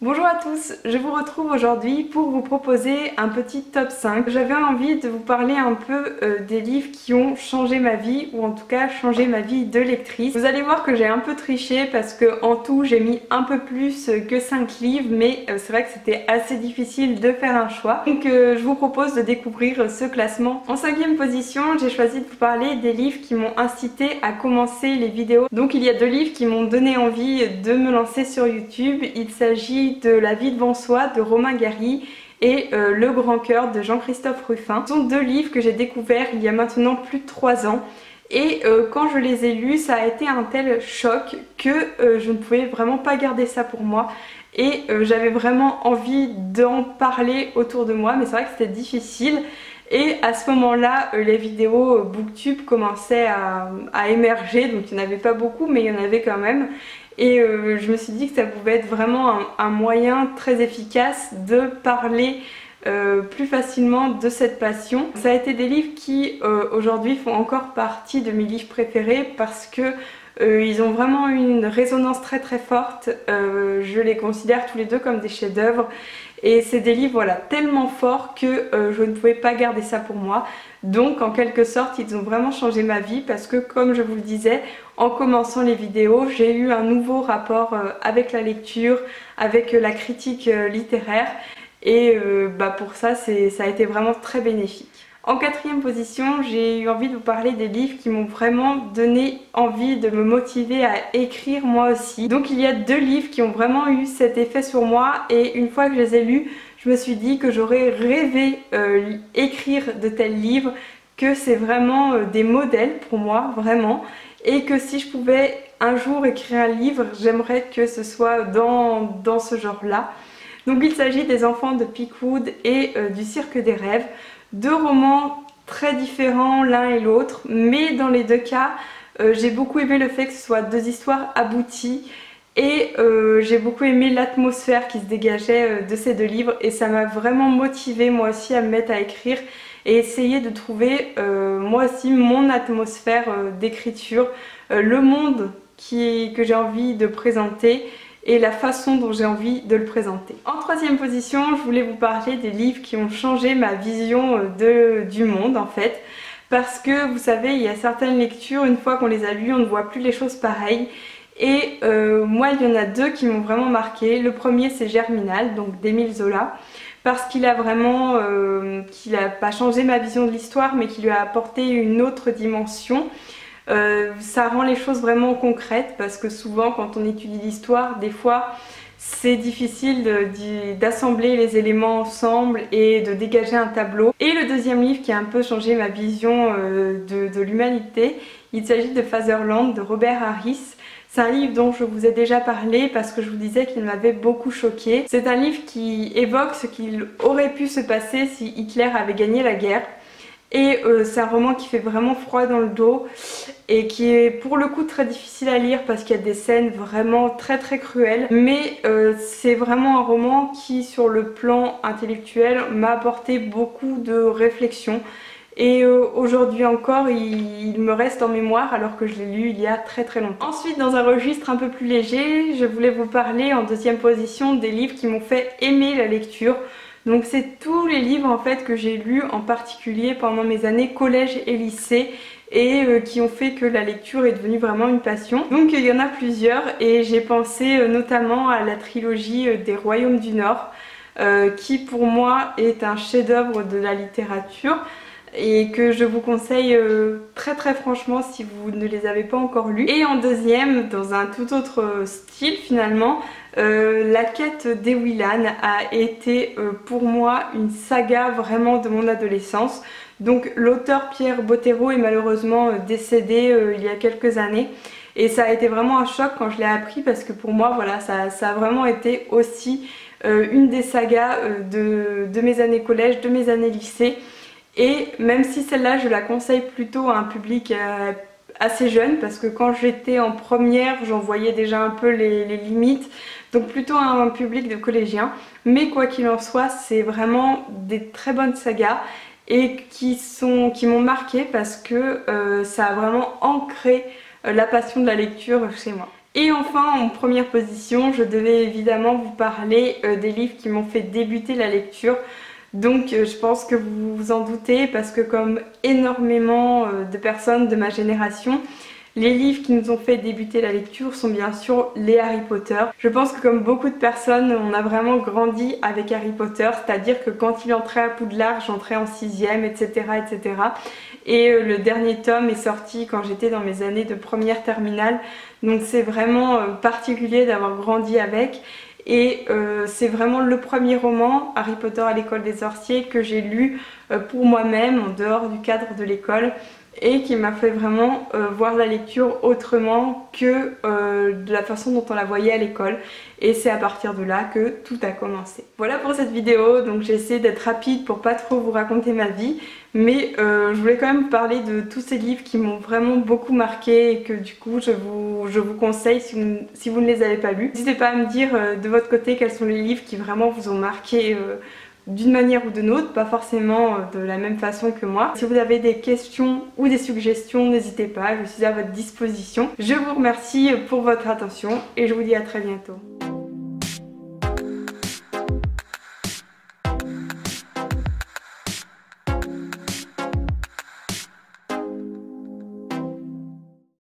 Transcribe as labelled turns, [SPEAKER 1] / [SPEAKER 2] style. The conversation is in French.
[SPEAKER 1] Bonjour à tous, je vous retrouve aujourd'hui pour vous proposer un petit top 5. J'avais envie de vous parler un peu des livres qui ont changé ma vie, ou en tout cas changé ma vie de lectrice. Vous allez voir que j'ai un peu triché parce que en tout j'ai mis un peu plus que 5 livres, mais c'est vrai que c'était assez difficile de faire un choix. Donc je vous propose de découvrir ce classement. En 5e position, j'ai choisi de vous parler des livres qui m'ont incité à commencer les vidéos. Donc il y a 2 livres qui m'ont donné envie de me lancer sur YouTube. Il s'agit de La vie devant soi de Romain Gary et Le grand cœur de Jean-Christophe Rufin. Ce sont 2 livres que j'ai découverts il y a maintenant plus de 3 ans. Et quand je les ai lus, ça a été un tel choc que je ne pouvais vraiment pas garder ça pour moi. Et j'avais vraiment envie d'en parler autour de moi, mais c'est vrai que c'était difficile. Et à ce moment-là, les vidéos booktube commençaient à émerger, donc il n'y en avait pas beaucoup, mais il y en avait quand même. Et je me suis dit que ça pouvait être vraiment un moyen très efficace de parler plus facilement de cette passion. Ça a été des livres qui aujourd'hui font encore partie de mes livres préférés parce que ils ont vraiment une résonance très très forte. Je les considère tous les deux comme des chefs-d'œuvre. Et c'est des livres voilà, tellement forts que je ne pouvais pas garder ça pour moi. Donc en quelque sorte ils ont vraiment changé ma vie parce que comme je vous le disais, en commençant les vidéos, j'ai eu un nouveau rapport avec la lecture, avec la critique littéraire. Et pour ça, ça a été vraiment très bénéfique. En 4e position, j'ai eu envie de vous parler des livres qui m'ont vraiment donné envie de me motiver à écrire moi aussi. Donc il y a 2 livres qui ont vraiment eu cet effet sur moi et une fois que je les ai lus, je me suis dit que j'aurais rêvé écrire de tels livres, que c'est vraiment des modèles pour moi, vraiment. Et que si je pouvais un jour écrire un livre, j'aimerais que ce soit dans ce genre-là. Donc il s'agit des Enfants de Pickwood et du Cirque des rêves. 2 romans très différents l'un et l'autre, mais dans les 2 cas, j'ai beaucoup aimé le fait que ce soit 2 histoires abouties et j'ai beaucoup aimé l'atmosphère qui se dégageait de ces 2 livres et ça m'a vraiment motivée moi aussi à me mettre à écrire et essayer de trouver moi aussi mon atmosphère d'écriture, le monde que j'ai envie de présenter et la façon dont j'ai envie de le présenter. En 3e position, je voulais vous parler des livres qui ont changé ma vision du monde en fait. Parce que vous savez, il y a certaines lectures, une fois qu'on les a lues, on ne voit plus les choses pareilles. Et moi, il y en a 2 qui m'ont vraiment marqué. Le premier, c'est Germinal, donc d'Émile Zola. Parce qu'il a vraiment, qu'il n'a pas changé ma vision de l'histoire, mais qui lui a apporté une autre dimension. Ça rend les choses vraiment concrètes parce que souvent quand on étudie l'histoire, des fois c'est difficile d'assembler les éléments ensemble et de dégager un tableau. Et le deuxième livre qui a un peu changé ma vision de l'humanité, il s'agit de Fatherland de Robert Harris. C'est un livre dont je vous ai déjà parlé parce que je vous disais qu'il m'avait beaucoup choqué. C'est un livre qui évoque ce qu'il aurait pu se passer si Hitler avait gagné la guerre. Et c'est un roman qui fait vraiment froid dans le dos et qui est pour le coup très difficile à lire parce qu'il y a des scènes vraiment très très cruelles. Mais c'est vraiment un roman qui sur le plan intellectuel m'a apporté beaucoup de réflexion. Et aujourd'hui encore, il me reste en mémoire alors que je l'ai lu il y a très très longtemps. Ensuite, dans un registre un peu plus léger, je voulais vous parler en 2e position des livres qui m'ont fait aimer la lecture. Donc c'est tous les livres en fait que j'ai lus en particulier pendant mes années collège et lycée et qui ont fait que la lecture est devenue vraiment une passion. Donc il y en a plusieurs et j'ai pensé notamment à la trilogie des Royaumes du Nord qui pour moi est un chef-d'œuvre de la littérature et que je vous conseille très très franchement si vous ne les avez pas encore lus. Et en 2e, dans un tout autre style finalement, La quête d'Ewilan a été pour moi une saga vraiment de mon adolescence. Donc l'auteur Pierre Bottero est malheureusement décédé il y a quelques années et ça a été vraiment un choc quand je l'ai appris parce que pour moi voilà ça a vraiment été aussi une des sagas de mes années collège, de mes années lycée. Et même si celle-là je la conseille plutôt à un public assez jeune parce que quand j'étais en première j'en voyais déjà un peu les limites, donc plutôt à un public de collégiens, mais quoi qu'il en soit c'est vraiment des très bonnes sagas et qui m'ont marqué parce que ça a vraiment ancré la passion de la lecture chez moi. Et enfin, en première position, je devais évidemment vous parler des livres qui m'ont fait débuter la lecture. Donc je pense que vous vous en doutez parce que comme énormément de personnes de ma génération, les livres qui nous ont fait débuter la lecture sont bien sûr les Harry Potter. Je pense que comme beaucoup de personnes, on a vraiment grandi avec Harry Potter, c'est-à-dire que quand il entrait à Poudlard, j'entrais en 6e, etc. etc. Et le dernier tome est sorti quand j'étais dans mes années de première terminale. Donc c'est vraiment particulier d'avoir grandi avec. Et c'est vraiment le premier roman, Harry Potter à l'école des sorciers, que j'ai lu pour moi-même, en dehors du cadre de l'école, et qui m'a fait vraiment voir la lecture autrement que de la façon dont on la voyait à l'école. Et c'est à partir de là que tout a commencé. Voilà pour cette vidéo, donc j'ai essayé d'être rapide pour pas trop vous raconter ma vie, mais je voulais quand même parler de tous ces livres qui m'ont vraiment beaucoup marqué et que du coup je vous conseille si vous ne les avez pas lus. N'hésitez pas à me dire de votre côté quels sont les livres qui vraiment vous ont marqué d'une manière ou d'une autre, pas forcément de la même façon que moi. Si vous avez des questions ou des suggestions, n'hésitez pas, je suis à votre disposition. Je vous remercie pour votre attention et je vous dis à très bientôt.